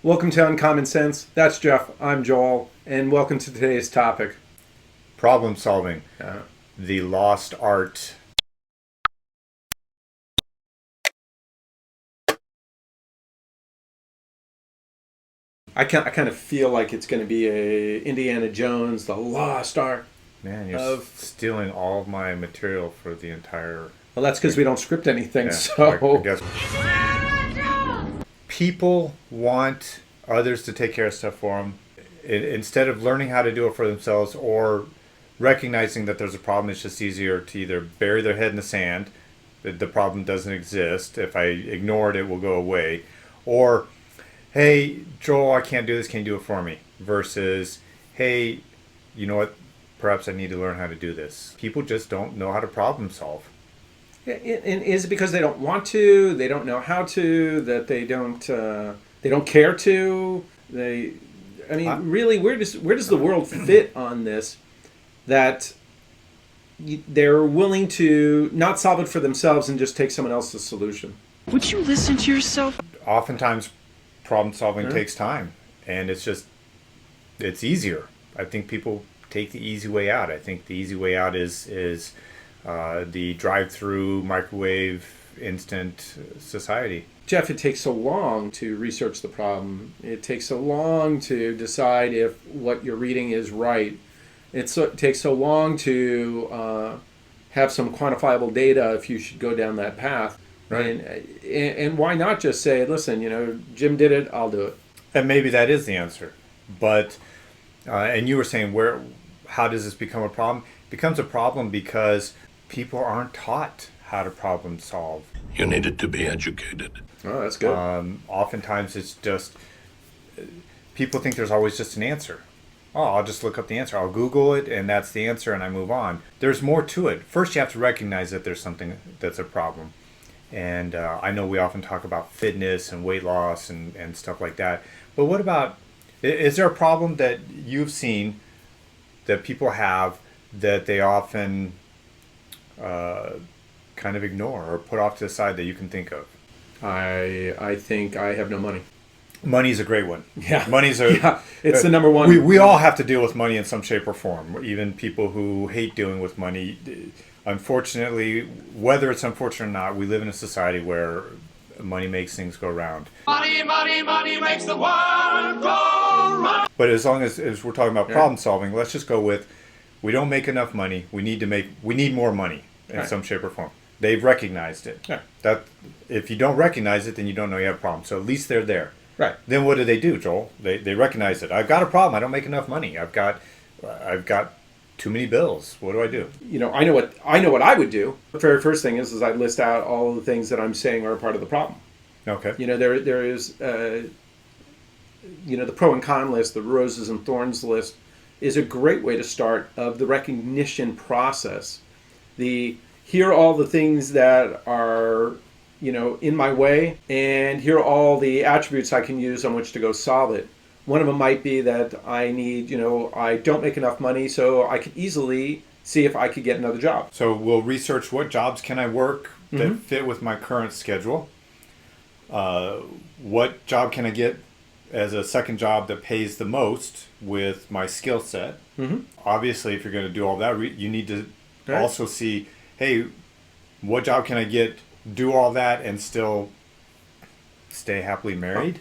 Welcome to Uncommon Sense. That's Jeff. I'm Joel, and welcome to today's topic. Problem solving, Uh, the lost art. I kind of feel like it's going to be a Indiana Jones, the lost art Man, you're of. stealing all of my material for the entire. Well, that's because we don't script anything. Yeah, I So guess people want others to take care of stuff for them. Instead of learning how to do it for themselves or recognizing that there's a problem, it's just easier to either bury their head in the sand, that the problem doesn't exist. If I ignore it, it will go away. Or, hey, Joel, I can't do this. Can you do it for me? Versus, hey, you know what? Perhaps I need to learn how to do this. People just don't know how to problem solve. and is it because they don't want to? They don't know how to? That they don't care to? They, I mean, I, really, where does the world fit on this? That they're willing to not solve it for themselves and just take someone else's solution. Would you listen to yourself? Oftentimes, problem solving Yeah. takes time, and it's easier. I think people take the easy way out. I think the easy way out is the drive-through microwave instant society. Jeff, it takes so long to research the problem. It takes so long to decide if what you're reading is right. It takes so long to have some quantifiable data if you should go down that path. Right. And why not just say, listen, Jim did it, I'll do it. And maybe that is the answer. But and you were saying how does this become a problem? It becomes a problem because people aren't taught how to problem solve. You needed to be educated. Oh, that's good. Oftentimes it's just people think there's always just an answer. Oh, I'll just look up the answer. I'll Google it, and that's the answer, and I move on. There's more to it. First, you have to recognize that there's something that's a problem. And I know we often talk about fitness and weight loss and stuff like that. But what about, is there a problem that you've seen that people have that they often kind of ignore or put off to the side that you can think of? I think I have no money. Money's a great one. Yeah. Money's a Yeah, it's the number one. We all have to deal with money in some shape or form. Even people who hate dealing with money. Unfortunately, whether it's unfortunate or not, we live in a society where money makes things go round. Money, money, money makes the world go round. But as long as we're talking about problem solving, let's just go with we don't make enough money. We need more money in Right. some shape or form. They've recognized it. Yeah. That if you don't recognize it, then you don't know you have a problem. So at least they're there. Right. Then what do, Joel? They recognize it. I've got a problem. I don't make enough money. I've got too many bills. What do I do? I know what I would do. The very first thing is I list out all the things that I'm saying are part of the problem. Okay. There is the pro and con list, the roses and thorns list, is a great way to start of the recognition process. Here are all the things that are in my way, and here are all the attributes I can use on which to go solve it. One of them might be that I don't make enough money, so I could easily see if I could get another job. So we'll research what jobs can I work that fit with my current schedule. What job can I get as a second job that pays the most with my skill set? Obviously, if you're going to do all that, you need to also see, hey, what job can I get, do all that, and still stay happily married?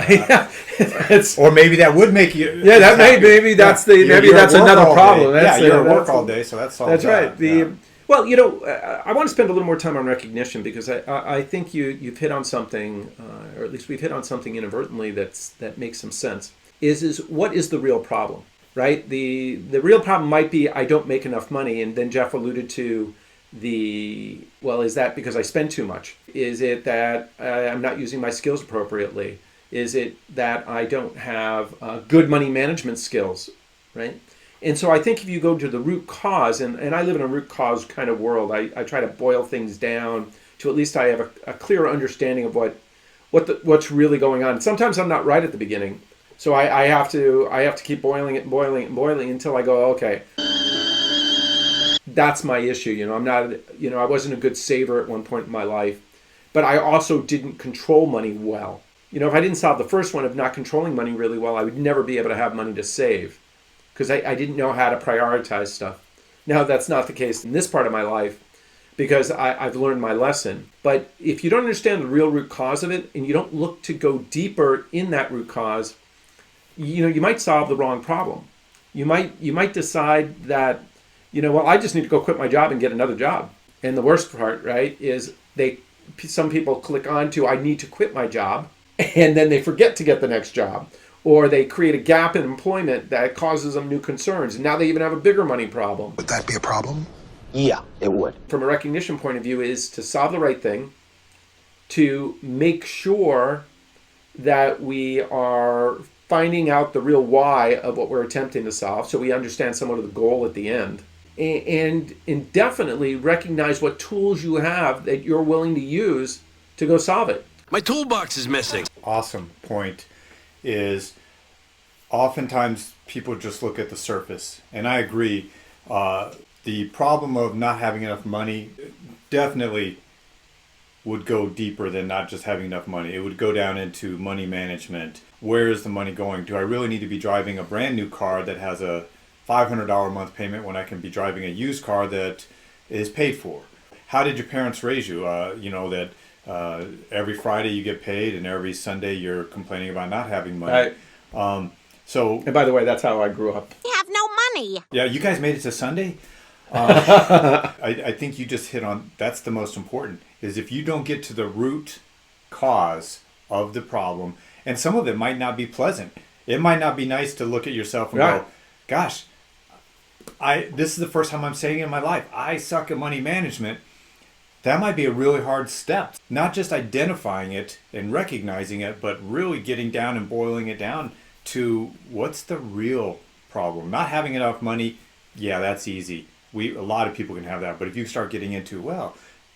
Yeah, Or maybe that would make you. yeah. That maybe that's the maybe You're that's at work another all problem. day. That's You're at work that's all day, so that's all. That's right. Yeah. Well, I want to spend a little more time on recognition because I think you've hit on something, or at least we've hit on something inadvertently that makes some sense. Is what is the real problem, right? The real problem might be I don't make enough money, and then Jeff alluded to is that because I spend too much? Is it that I'm not using my skills appropriately? Is it that I don't have good money management skills, right? And so I think if you go to the root cause, and I live in a root cause kind of world, I try to boil things down to at least I have a clearer understanding of what's really going on. Sometimes I'm not right at the beginning, so I have to keep boiling it and boiling it and boiling until I go, okay, that's my issue. I'm not, I wasn't a good saver at one point in my life, but I also didn't control money well. if I didn't solve the first one of not controlling money really well, I would never be able to have money to save because I didn't know how to prioritize stuff. Now, that's not the case in this part of my life because I've learned my lesson. But if you don't understand the real root cause of it and you don't look to go deeper in that root cause, you might solve the wrong problem. You might decide that, I just need to go quit my job and get another job. And the worst part, right, is some people click on to, I need to quit my job, and then they forget to get the next job. Or they create a gap in employment that causes them new concerns. And now they even have a bigger money problem. Would that be a problem? Yeah, it would. From a recognition point of view is to solve the right thing, to make sure that we are finding out the real why of what we're attempting to solve so we understand somewhat of the goal at the end. And definitely recognize what tools you have that you're willing to use to go solve it. My toolbox is missing. Awesome point is oftentimes people just look at the surface. And I agree. The problem of not having enough money definitely would go deeper than not just having enough money. It would go down into money management. Where is the money going? Do I really need to be driving a brand new car that has a $500 a month payment when I can be driving a used car that is paid for? How did your parents raise you? That every Friday you get paid and every Sunday you're complaining about not having money. Right. So, and by the way, that's how I grew up. We have no money. Yeah, you guys made it to Sunday? I think you just hit on, that's the most important, is if you don't get to the root cause of the problem, and some of it might not be pleasant. It might not be nice to look at yourself and go, gosh, this is the first time I'm saying it in my life, I suck at money management. That might be a really hard step. Not just identifying it and recognizing it, but really getting down and boiling it down to what's the real problem. Not having enough money, yeah, that's easy. A lot of people can have that. But if you start getting into,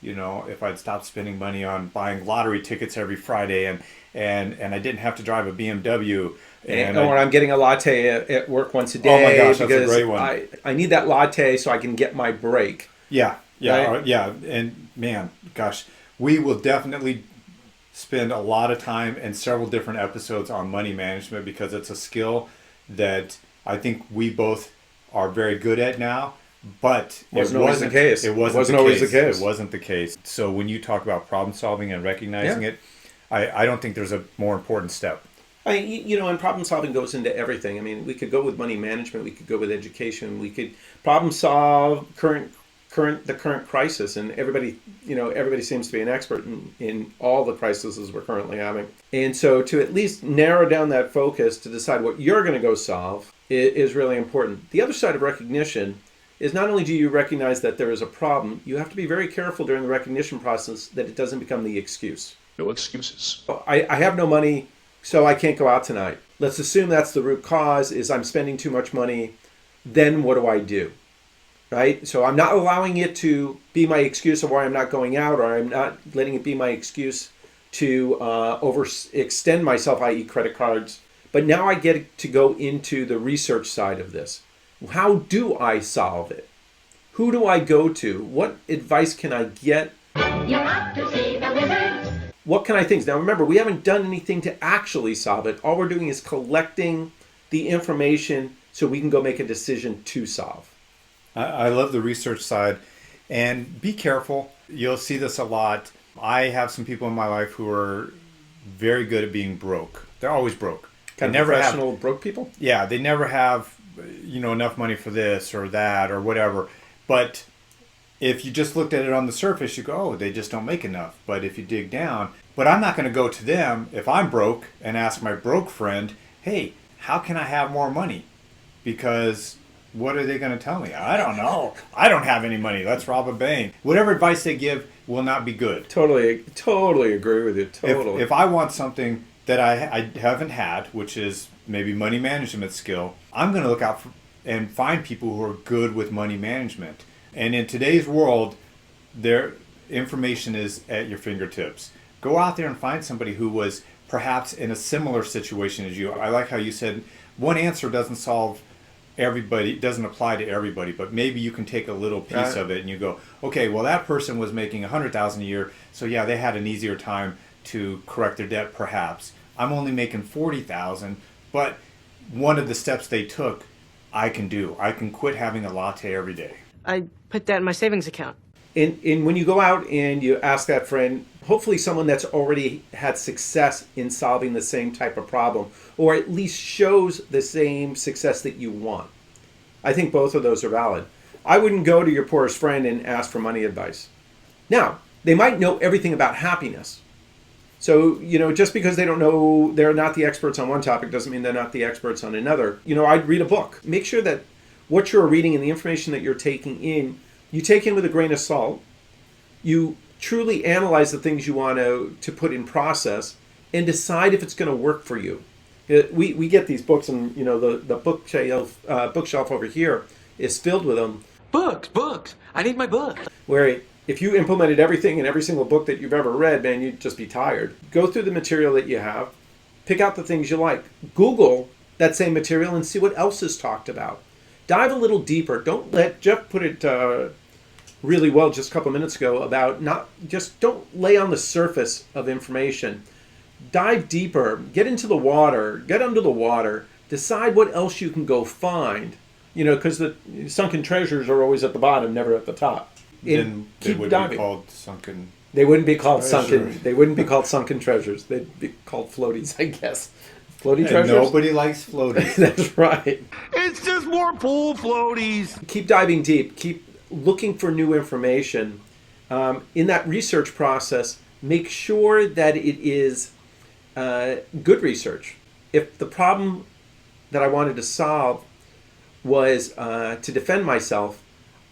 if I'd stopped spending money on buying lottery tickets every Friday and I didn't have to drive a BMW. Or I'm getting a latte at work once a day. Oh my gosh, that's a because great one. I need that latte so I can get my break. Yeah. Right? Yeah. And man, gosh, we will definitely spend a lot of time and several different episodes on money management because it's a skill that I think we both are very good at now. But It wasn't always the case. It wasn't the case. So when you talk about problem solving and recognizing it, I don't think there's a more important step. And problem solving goes into everything. I mean, we could go with money management. We could go with education. We could problem solve the current crisis, and everybody seems to be an expert in all the crises we're currently having. And so to at least narrow down that focus to decide what you're going to go solve is really important. The other side of recognition is not only do you recognize that there is a problem, you have to be very careful during the recognition process that it doesn't become the excuse. No excuses. I have no money, so I can't go out tonight. Let's assume that's the root cause, is I'm spending too much money. Then what do I do? Right? So I'm not allowing it to be my excuse of why I'm not going out, or I'm not letting it be my excuse to overextend myself, i.e. credit cards. But now I get to go into the research side of this. How do I solve it? Who do I go to? What advice can I get? You're out to see the wizard. What can I think? Now remember, we haven't done anything to actually solve it. All we're doing is collecting the information so we can go make a decision to solve. I love the research side. And be careful. You'll see this a lot. I have some people in my life who are very good at being broke. They're always broke. Kind of professional broke people? Yeah, they never have enough money for this or that or whatever. But if you just looked at it on the surface, you go, oh, they just don't make enough. But if you dig down, but I'm not going to go to them if I'm broke and ask my broke friend, hey, how can I have more money? Because what are they going to tell me? I don't know. I don't have any money. Let's rob a bank. Whatever advice they give will not be good. Totally agree with you. Totally. If I want something that I haven't had, which is maybe money management skill, I'm going to look out for and find people who are good with money management. And in today's world, their information is at your fingertips. Go out there and find somebody who was perhaps in a similar situation as you. I like how you said one answer doesn't solve everybody, doesn't apply to everybody, but maybe you can take a little piece of it and you go, okay, well that person was making $100,000 a year, so yeah, they had an easier time to correct their debt perhaps. I'm only making 40,000, but one of the steps they took, I can do. I can quit having a latte every day. I put that in my savings account. And when you go out and you ask that friend, hopefully someone that's already had success in solving the same type of problem, or at least shows the same success that you want. I think both of those are valid. I wouldn't go to your poorest friend and ask for money advice. Now, they might know everything about happiness. So, just because they don't know, they're not the experts on one topic doesn't mean they're not the experts on another. I'd read a book. Make sure that what you're reading and the information that you're taking in, you take in with a grain of salt. You truly analyze the things you want to put in process and decide if it's going to work for you. We get these books, and the bookshelf over here is filled with them. Books. I need my book. Where if you implemented everything in every single book that you've ever read, man, you'd just be tired. Go through the material that you have, pick out the things you like. Google that same material and see what else is talked about. Dive a little deeper. Don't let Jeff put it really well just a couple minutes ago about don't lay on the surface of information. Dive deeper, get into the water, get under the water, decide what else you can go find. Because the sunken treasures are always at the bottom, never at the top. Then they would be called sunken. They wouldn't be called treasures. They wouldn't be called sunken treasures. They'd be called floaties, I guess. Floaty treasures. Nobody likes floaties. That's right. It's just more pool floaties. Keep diving deep. Keep looking for new information. In that research process, make sure that it is good research. If the problem that I wanted to solve was to defend myself,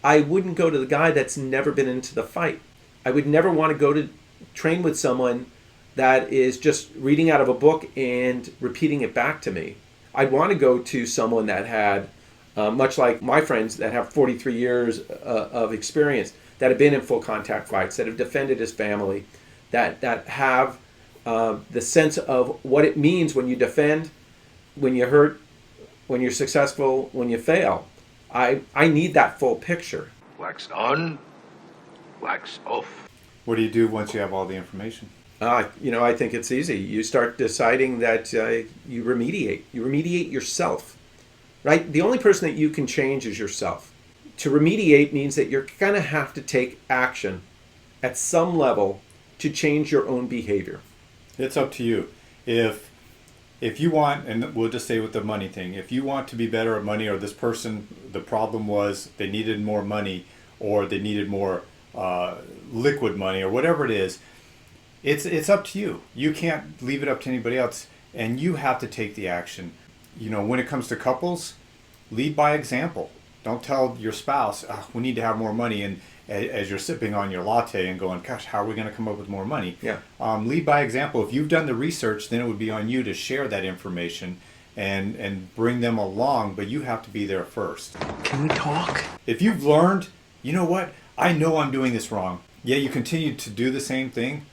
I wouldn't go to the guy that's never been into the fight. I would never want to go to train with someone that is just reading out of a book and repeating it back to me. I'd want to go to someone that had, much like my friends that have 43 years of experience, that have been in full contact fights, that have defended his family, that have the sense of what it means when you defend, when you hurt, when you're successful, when you fail. I need that full picture. Wax on, wax off. What do you do once you have all the information? I think it's easy. You start deciding that you remediate. You remediate yourself, right? The only person that you can change is yourself. To remediate means that you're going to have to take action at some level to change your own behavior. It's up to you. If you want, and we'll just say with the money thing, if you want to be better at money, or this person, the problem was they needed more money, or they needed more liquid money, or whatever it is, it's up to you. You can't leave it up to anybody else, and you have to take the action. When it comes to couples, lead by example. Don't tell your spouse, we need to have more money, and as you're sipping on your latte and going, gosh, how are we going to come up with more money? Yeah. Lead by example. If you've done the research, then it would be on you to share that information and bring them along, but you have to be there first. Can we talk? If you've learned, you know what, I know I'm doing this wrong, yet you continue to do the same thing,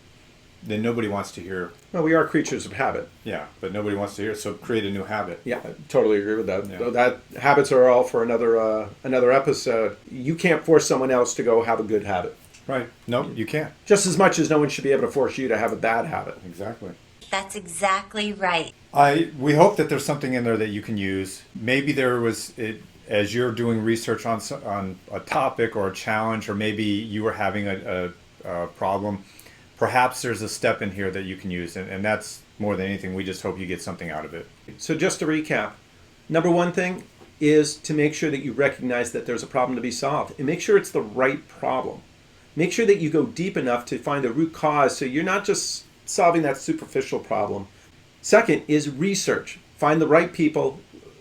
then nobody wants to hear. Well, we are creatures of habit. Yeah, but nobody wants to hear, so create a new habit. Yeah, I totally agree with that. Yeah. So that habits are all for another episode. You can't force someone else to go have a good habit. Right. No, you can't. Just as much as no one should be able to force you to have a bad habit. Exactly. That's exactly right. We hope that there's something in there that you can use. Maybe there was, as you're doing research on a topic or a challenge, or maybe you were having a problem, perhaps there's a step in here that you can use, and that's more than anything. We just hope you get something out of it. So just to recap, number one thing is to make sure that you recognize that there's a problem to be solved, and make sure it's the right problem. Make sure that you go deep enough to find the root cause, so you're not just solving that superficial problem. Second is research. Find the right people,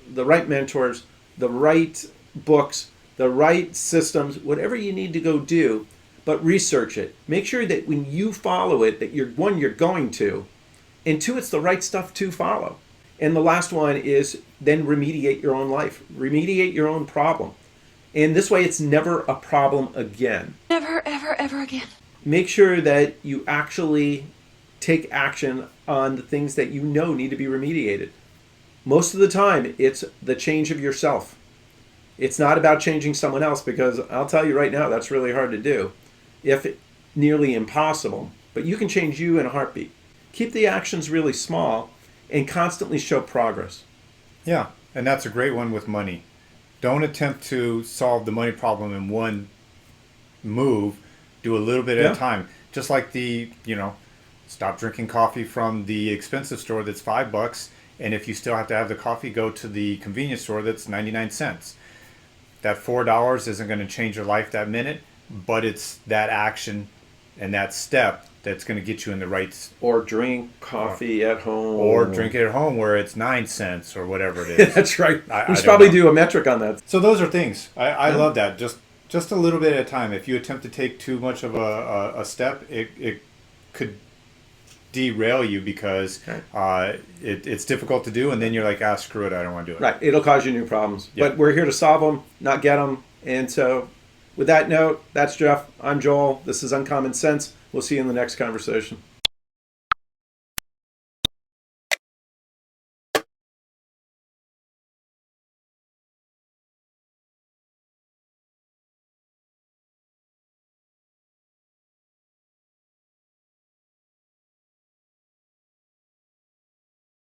the right mentors, the right books, the right systems, whatever you need to go do, but research it. Make sure that when you follow it, that you're going to, and two, it's the right stuff to follow. And the last one is then remediate your own life. Remediate your own problem. And this way it's never a problem again. Never, ever, ever again. Make sure that you actually take action on the things that you know need to be remediated. Most of the time, it's the change of yourself. It's not about changing someone else, because I'll tell you right now, that's really hard to do, if nearly impossible. But you can change you in a heartbeat. Keep the actions really small, and constantly show progress. Yeah, and that's a great one with money. Don't attempt to solve the money problem in one move. Do a little bit at a time. Just like stop drinking coffee from the expensive store that's $5, and if you still have to have the coffee, go to the convenience store that's 99 cents. That $4 isn't going to change your life that minute, but it's that action and that step that's going to get you in the right. Or drink coffee at home. Or drink it at home where it's 9 cents or whatever it is. That's right. We should don't probably know. do a metric on that. So those are things. I love that. Just a little bit at a time. If you attempt to take too much of a step, it could derail you because it's difficult to do, and then you're like, screw it, I don't want to do it. Right. It'll cause you new problems. Yep. But we're here to solve them, not get them. And so with that note, that's Jeff. I'm Joel. This is Uncommon Sense. We'll see you in the next conversation.